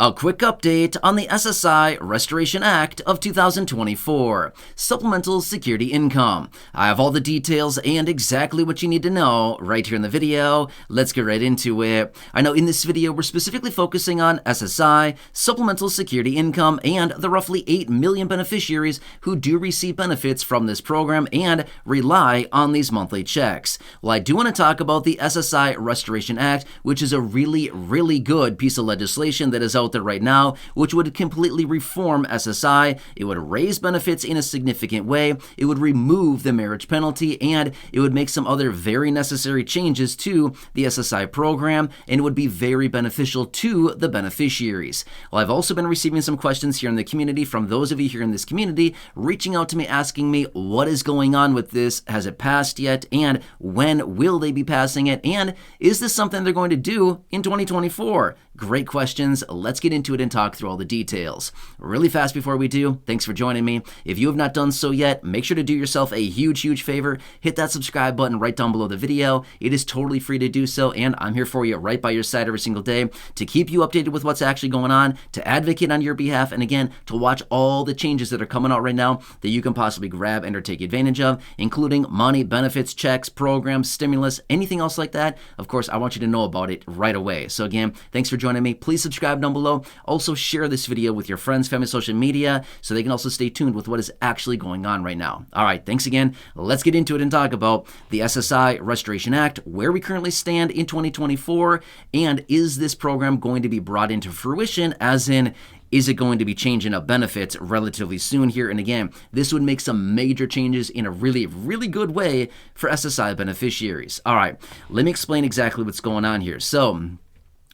A quick update on the SSI Restoration Act of 2024, Supplemental Security Income. I have all the details and exactly what you need to know right here in the video. Let's get right into it. I know in this video we're specifically focusing on SSI, Supplemental Security Income, and the roughly 8 million beneficiaries who do receive benefits from this program and rely on these monthly checks. Well, I do want to talk about the SSI Restoration Act, which is a really good piece of legislation that is out there right now, which would completely reform SSI. It would raise benefits in a significant way. It would remove the marriage penalty, and it would make some other very necessary changes to the SSI program, and it would be very beneficial to the beneficiaries. Well, I've also been receiving some questions here in the community from those of you here in this community reaching out to me asking me what is going on with this, has it passed yet, and when will they be passing it, and is this something they're going to do in 2024? Great questions. Let's get into it and talk through all the details. Really fast before we do, thanks for joining me. If you have not done so yet, make sure to do yourself a huge favor. Hit that subscribe button right down below the video. It is totally free to do so, and I'm here for you right by your side every single day to keep you updated with what's actually going on, to advocate on your behalf, and again, to watch all the changes that are coming out right now that you can possibly grab and or take advantage of, including money, benefits, checks, programs, stimulus, anything else like that. Of course, I want you to know about it right away. So again, thanks for joining me. Please subscribe down below. Also share this video with your friends, family, social media, so they can also stay tuned with what is actually going on right now. All right, thanks again. Let's get into it and talk about the SSI Restoration Act, where we currently stand in 2024, and is this program going to be brought into fruition, as in, is it going to be changing up benefits relatively soon here? And again, this would make some major changes in a really good way for SSI beneficiaries. All right, let me explain exactly what's going on here. So,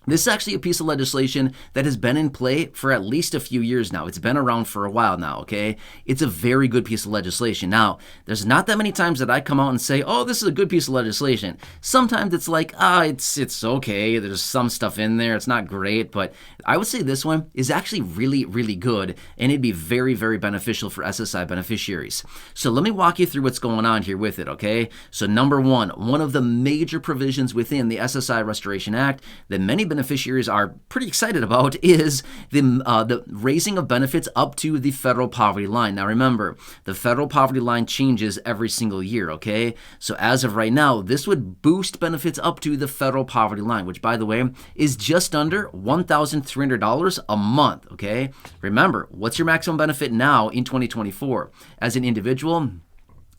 this is actually a piece of legislation that has been in play for at least a few years now. It's been around for a while now, okay? It's a very good piece of legislation. Now, there's not that many times that I come out and say, oh, this is a good piece of legislation. Sometimes it's like, it's okay. There's some stuff in there. It's not great, but I would say this one is actually really good, and it'd be very beneficial for SSI beneficiaries. So let me walk you through what's going on here with it, okay? So number one of the major provisions within the SSI Restoration Act that many beneficiaries are pretty excited about is the raising of benefits up to the federal poverty line. Now remember, the federal poverty line changes every single year, okay? So as of right now, this would boost benefits up to the federal poverty line, which by the way is just under $1,300 a month, okay? Remember, what's your maximum benefit now in 2024? As an individual,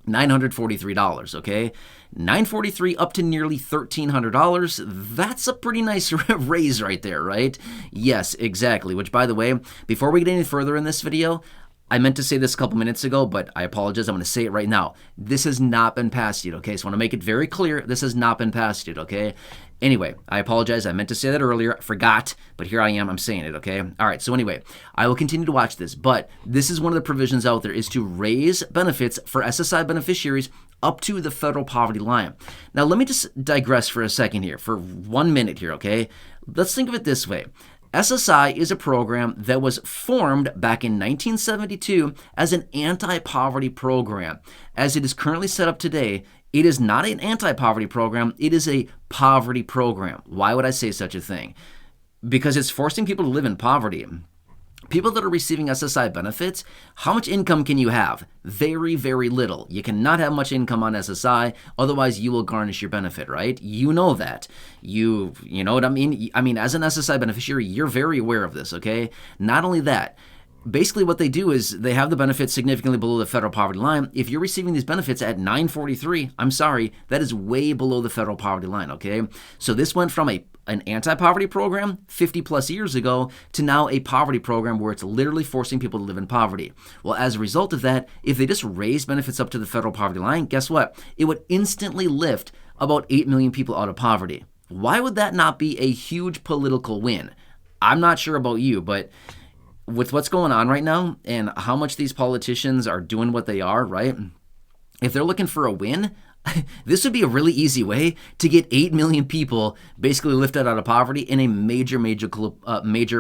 $943, okay? $943 up to nearly $1,300. That's a pretty nice raise right there, right? Yes, exactly. Which, by the way, before we get any further in this video, I meant to say this a couple minutes ago, but I apologize. I'm going to say it right now. This has not been passed yet, okay? So I want to make it very clear. This has not been passed yet, okay? Anyway, I apologize. I meant to say that earlier. I forgot, but here I am. I'm saying it, okay? All right, so anyway, I will continue to watch this, but this is one of the provisions out there is to raise benefits for SSI beneficiaries up to the federal poverty line. Now, let me just digress for a second here, for 1 minute here, okay? Let's think of it this way. SSI is a program that was formed back in 1972 as an anti-poverty program. As it is currently set up today, it is not an anti-poverty program, it is a poverty program. Why would I say such a thing? Because it's forcing people to live in poverty. People that are receiving SSI benefits, how much income can you have? Very little. You cannot have much income on SSI, otherwise you will garnish your benefit, right? You know that. You know what I mean? I mean, as an SSI beneficiary, you're very aware of this, okay? Not only that, basically what they do is they have the benefits significantly below the federal poverty line. If you're receiving these benefits at $943, I'm sorry, that is way below the federal poverty line, okay? So this went from an anti-poverty program 50 plus years ago to now a poverty program where it's literally forcing people to live in poverty. Well, as a result of that, if they just raise benefits up to the federal poverty line, guess what? It would instantly lift about 8 million people out of poverty. Why would that not be a huge political win? I'm not sure about you, but with what's going on right now and how much these politicians are doing what they are, right? If they're looking for a win, this would be a really easy way to get 8 million people basically lifted out of poverty in a major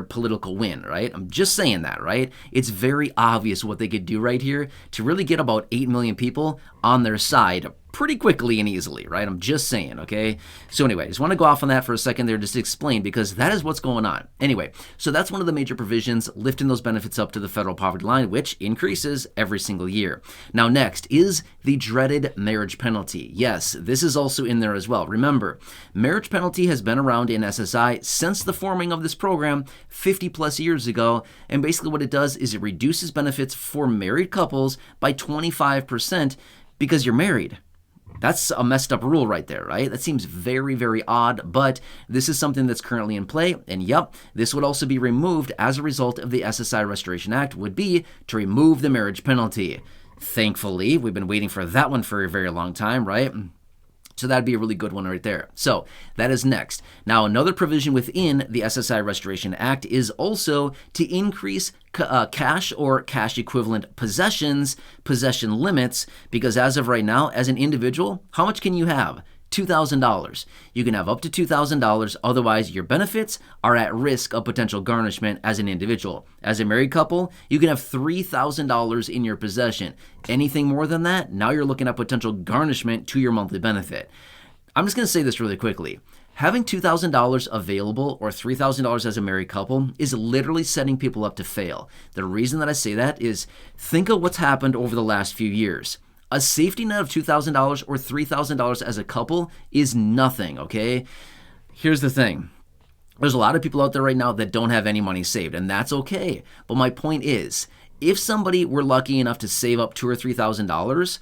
political win, right? I'm just saying that, right? It's very obvious what they could do right here to really get about 8 million people on their side pretty quickly and easily, right? I'm just saying, okay? So anyway, I just want to go off on that for a second there just to explain, because that is what's going on. Anyway, so that's one of the major provisions, lifting those benefits up to the federal poverty line, which increases every single year. Now next is the dreaded marriage penalty. Yes, this is also in there as well. Remember, marriage penalty has been around in SSI since the forming of this program 50 plus years ago, and basically what it does is it reduces benefits for married couples by 25% because you're married. That's a messed up rule right there, right? That seems very, very odd, but this is something that's currently in play. And yep, this would also be removed as a result of the SSI Restoration Act, would be to remove the marriage penalty. Thankfully, we've been waiting for that one for a very long time, right? So that'd be a really good one right there. So that is next. Now, another provision within the SSI Restoration Act is also to increase cash or cash equivalent possession limits, because as of right now, as an individual, how much can you have? $2,000. You can have up to $2,000, otherwise your benefits are at risk of potential garnishment as an individual. As a married couple, you can have $3,000 in your possession. Anything more than that, now you're looking at potential garnishment to your monthly benefit. I'm just going to say this really quickly. Having $2,000 available or $3,000 as a married couple is literally setting people up to fail. The reason that I say that is, think of what's happened over the last few years. A safety net of $2,000 or $3,000 as a couple is nothing, okay? Here's the thing. There's a lot of people out there right now that don't have any money saved, and that's okay. But my point is, if somebody were lucky enough to save up $2,000 or $3,000,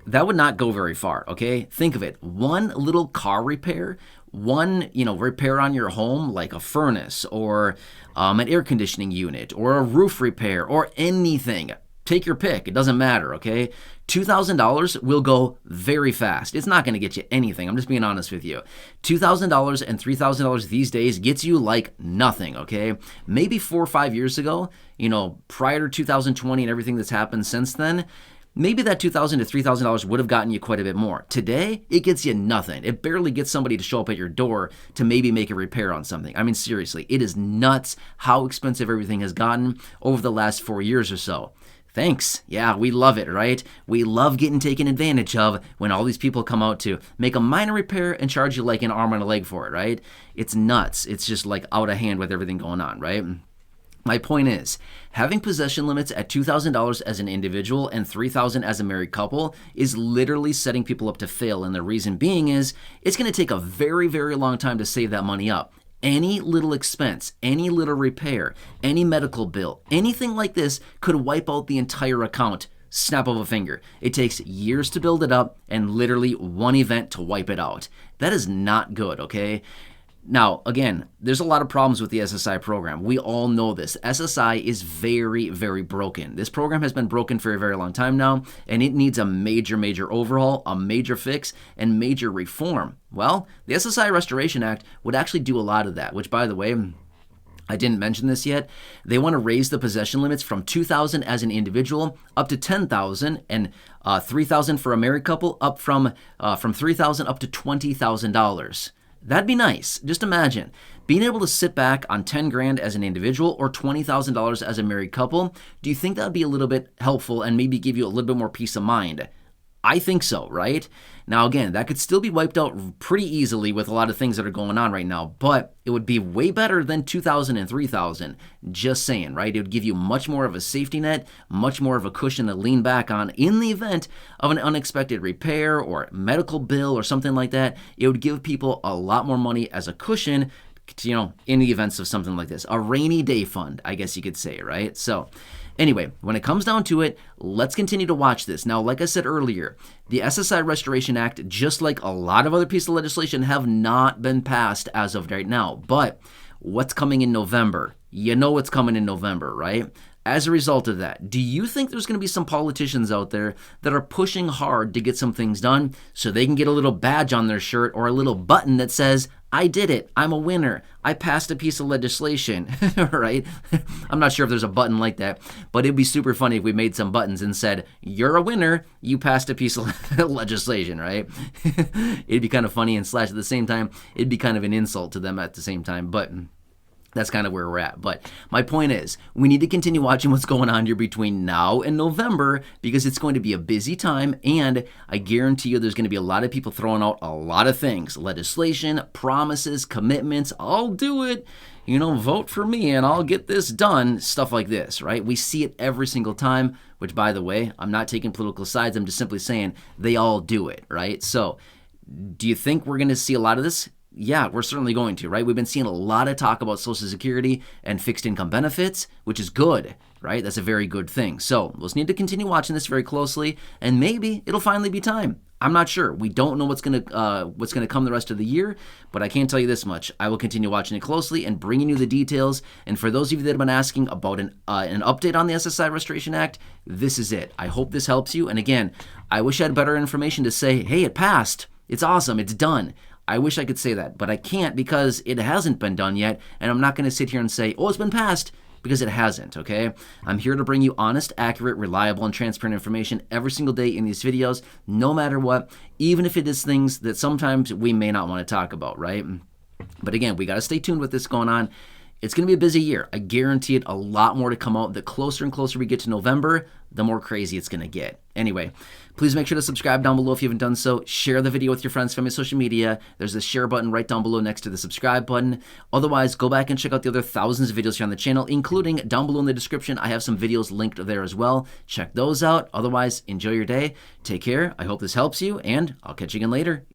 that would not go very far, okay? Think of it. One little car repair, one, repair on your home, like a furnace or an air conditioning unit or a roof repair or anything. Take your pick. It doesn't matter, okay? $2,000 will go very fast. It's not going to get you anything. I'm just being honest with you. $2,000 and $3,000 these days gets you like nothing, okay? Maybe 4 or 5 years ago, prior to 2020 and everything that's happened since then, maybe that $2,000 to $3,000 would have gotten you quite a bit more. Today, it gets you nothing. It barely gets somebody to show up at your door to maybe make a repair on something. I mean, seriously, it is nuts how expensive everything has gotten over the last 4 years or so. Thanks. Yeah, we love it, right? We love getting taken advantage of when all these people come out to make a minor repair and charge you like an arm and a leg for it, right? It's nuts. It's just like out of hand with everything going on, right? My point is, having possession limits at $2,000 as an individual and $3,000 as a married couple is literally setting people up to fail. And the reason being is, it's going to take a very, very long time to save that money up. Any little expense, any little repair, any medical bill, anything like this could wipe out the entire account, snap of a finger. It takes years to build it up and literally one event to wipe it out. That is not good, okay? Now, again, there's a lot of problems with the SSI program. We all know this. SSI is very, very broken. This program has been broken for a very long time now, and it needs a major, major overhaul, a major fix, and major reform. Well, the SSI Restoration Act would actually do a lot of that, which, by the way, I didn't mention this yet. They want to raise the possession limits from $2,000 as an individual up to $10,000 and $3,000 for a married couple, up from $3,000 up to $20,000. That'd be nice. Just imagine being able to sit back on 10 grand as an individual or $20,000 as a married couple. Do you think that would be a little bit helpful and maybe give you a little bit more peace of mind? I think so, right? Now, again, that could still be wiped out pretty easily with a lot of things that are going on right now, but it would be way better than $2,000 and $3,000. Just saying, right? It would give you much more of a safety net, much more of a cushion to lean back on in the event of an unexpected repair or medical bill or something like that. It would give people a lot more money as a cushion, in the events of something like this. A rainy day fund, I guess you could say, right? So, anyway, when it comes down to it, let's continue to watch this. Now, like I said earlier, the SSI Restoration Act, just like a lot of other pieces of legislation, have not been passed as of right now. But what's coming in November? You know what's coming in November, right? As a result of that, do you think there's going to be some politicians out there that are pushing hard to get some things done so they can get a little badge on their shirt or a little button that says, I did it, I'm a winner, I passed a piece of legislation, right? I'm not sure if there's a button like that, but it'd be super funny if we made some buttons and said, you're a winner, you passed a piece of legislation, right? It'd be kind of funny and / at the same time, it'd be kind of an insult to them at the same time, but That's kind of where we're at. But my point is, we need to continue watching what's going on here between now and November, because it's going to be a busy time, and I guarantee you there's going to be a lot of people throwing out a lot of things. Legislation, promises, commitments. I'll do it. Vote for me and I'll get this done. Stuff like this, right? We see it every single time, which, by the way, I'm not taking political sides. I'm just simply saying they all do it, right? So do you think we're going to see a lot of this? Yeah, we're certainly going to, right? We've been seeing a lot of talk about Social Security and fixed income benefits, which is good, right? That's a very good thing. So we'll just need to continue watching this very closely, and maybe it'll finally be time. I'm not sure. We don't know what's gonna come the rest of the year, but I can tell you this much: I will continue watching it closely and bringing you the details. And for those of you that have been asking about an update on the SSI Restoration Act, this is it. I hope this helps you. And again, I wish I had better information to say, hey, it passed. It's awesome. It's done. I wish I could say that, but I can't, because it hasn't been done yet, and I'm not going to sit here and say, oh, it's been passed, because it hasn't, okay? I'm here to bring you honest, accurate, reliable, and transparent information every single day in these videos, no matter what, even if it is things that sometimes we may not want to talk about, right? But again, we got to stay tuned with this going on. It's going to be a busy year. I guarantee it. A lot more to come out. The closer and closer we get to November, the more crazy it's going to get. Anyway, please make sure to subscribe down below if you haven't done so. Share the video with your friends, family, social media. There's a share button right down below next to the subscribe button. Otherwise, go back and check out the other thousands of videos here on the channel, including down below in the description. I have some videos linked there as well. Check those out. Otherwise, enjoy your day. Take care. I hope this helps you, and I'll catch you again later.